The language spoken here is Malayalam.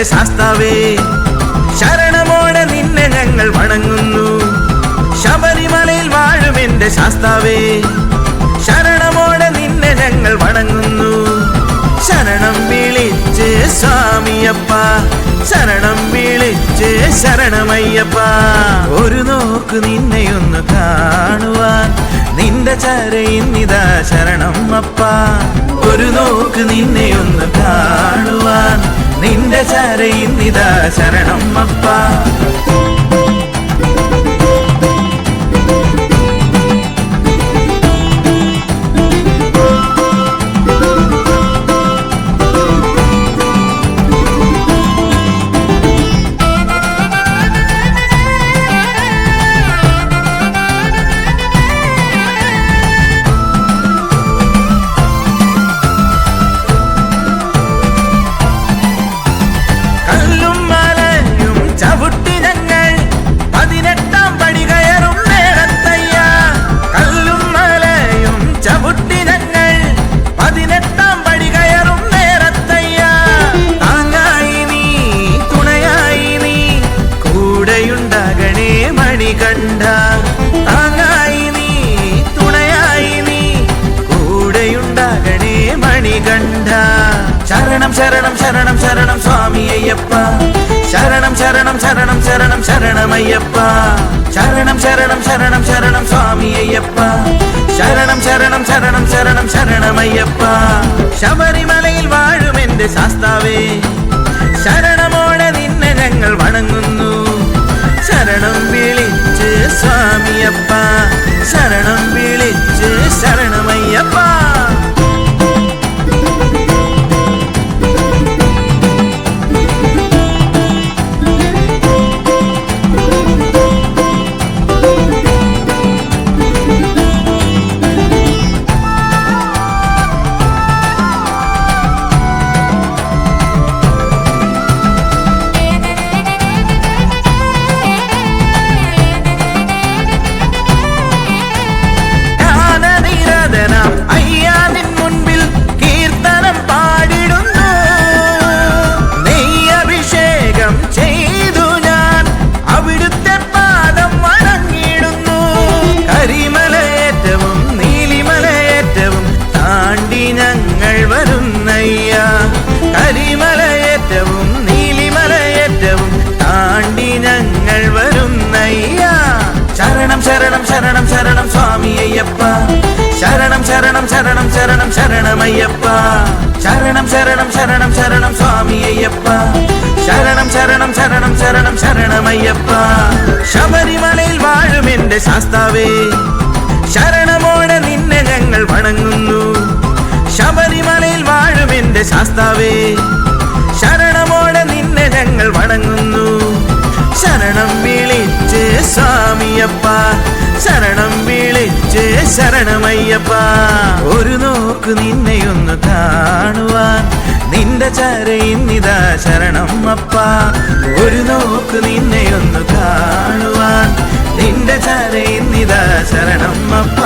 എന്റെ ശാസ്താവേ ശരണമോടെ നിന്നെ ഞങ്ങൾ വണങ്ങുന്നു ശബരിമലയിൽ വാഴും എന്റെ ശാസ്താവേ ശരണമോടെ നിന്നെ ഞങ്ങൾ വണങ്ങുന്നു ശരണം വിളിച്ച് സ്വാമിയപ്പ ശരണം വിളിച്ച് ശരണമയ്യപ്പ ഒരു നോക്ക് നിന്നെയൊന്ന് കാണുവാൻ നിന്റെ ചരയിന്നിതാ ശരണം അപ്പ ഒരു നോക്ക് നിന്നെയൊന്ന് കാണുവാൻ നിന്റെ ചരയിന്നിതാ ശരണം അപ്പ താങ്ങായി നീ തുണയായി നീ കൂടെയുണ്ടാകണേ മണികണ്ഠ ശരണം ശരണം ശരണം ശരണം സ്വാമി അയ്യപ്പ ശരണം ശരണം ശരണം ശരണം ശരണമയ്യപ്പ ശരണം ശരണം ശരണം ശരണം സ്വാമി അയ്യപ്പ ശരണം ശരണം ശരണം ശരണം ശരണമയ്യപ്പ ശബരിമലയിൽ വാഴും എന്റെ ശാസ്താവേ ശരണമോടെ നിന്നെ ഞങ്ങൾ വണങ്ങുന്നു ശരണം വിളിച്ച് സ്വാമിയപ്പ ശരണം വിളിച്ച് ശരണമയ്യപ്പ കരിമലയേറ്റവും നീലിമലയേറ്റവും താണ്ടി ഞങ്ങൾ വരുന്നയ്യ ശരണം ശരണം ശരണം ശരണം സ്വാമി അയ്യപ്പ ശരണം ശരണം ശരണം ശരണം ശരണമയ്യപ്പ ശരണം ശരണം ശരണം ശരണം സ്വാമി അയ്യപ്പ ശരണം ശരണം ശരണം ശരണം ശരണമയ്യപ്പ ശബരിമലയിൽ വാഴും എന്റെ ശാസ്താവേ ശരണമോടെ നിന്നെ ഞങ്ങൾ വണങ്ങുന്നു ശബരിമലയിൽ വാഴും എന്റെ ശാസ്താവേ ശരണമോടെ നിന്നെ ഞങ്ങൾ വണങ്ങുന്നു ശരണം വിളിച്ച് സ്വാമിയപ്പ ശരണം വിളിച്ച് ശരണമയ്യപ്പ ഒരു നോക്ക് നിന്നെയൊന്ന് കാണുവാൻ നിന്റെ ചരയിന്നിതാ ശരണം അപ്പ ഒരു നോക്ക് നിന്നെയൊന്ന് കാണുവാൻ നിന്റെ ചരയിന്നിതാ ശരണം അപ്പ